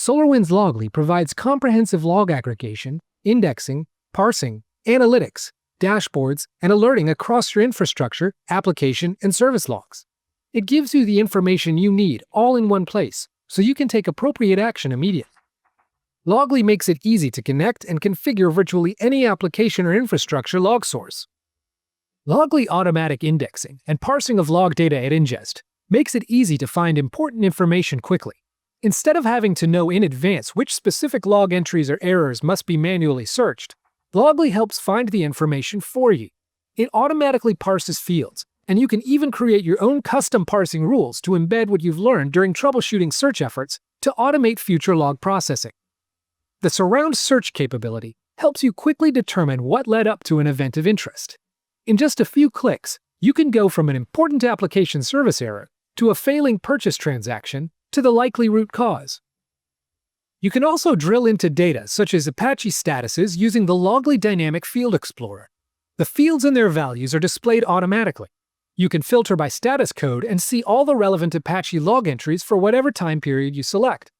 SolarWinds Logly provides comprehensive log aggregation, indexing, parsing, analytics, dashboards, and alerting across your infrastructure, application, and service logs. It gives you the information you need all in one place, so you can take appropriate action immediately. Logly makes it easy to connect and configure virtually any application or infrastructure log source. Logly automatic indexing and parsing of log data at ingest makes it easy to find important information quickly. Instead of having to know in advance which specific log entries or errors must be manually searched, Logly helps find the information for you. It automatically parses fields, and you can even create your own custom parsing rules to embed what you've learned during troubleshooting search efforts to automate future log processing. The surround search capability helps you quickly determine what led up to an event of interest. In just a few clicks, you can go from an important application service error to a failing purchase transaction to the likely root cause. You can also drill into data such as Apache statuses using the Logly Dynamic Field Explorer. The fields and their values are displayed automatically. You can filter by status code and see all the relevant Apache log entries for whatever time period you select.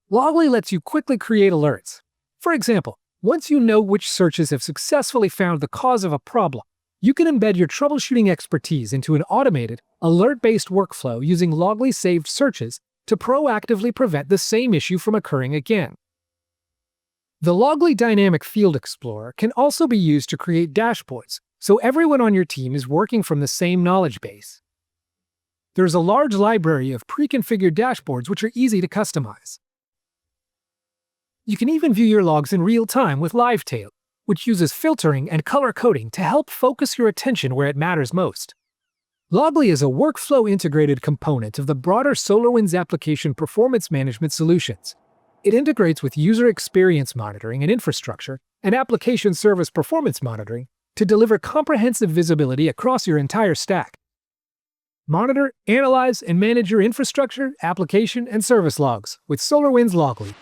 Logly lets you quickly create alerts. For example, once you know which searches have successfully found the cause of a problem, you can embed your troubleshooting expertise into an automated, alert-based workflow using Logly saved searches to proactively prevent the same issue from occurring again. The Logly Dynamic Field Explorer can also be used to create dashboards, so everyone on your team is working from the same knowledge base. There's a large library of pre-configured dashboards which are easy to customize. You can even view your logs in real time with Livetail, which uses filtering and color coding to help focus your attention where it matters most. Logly is a workflow-integrated component of the broader SolarWinds application performance management solutions. It integrates with user experience monitoring and infrastructure and application service performance monitoring to deliver comprehensive visibility across your entire stack. Monitor, analyze, and manage your infrastructure, application, and service logs with SolarWinds Logly.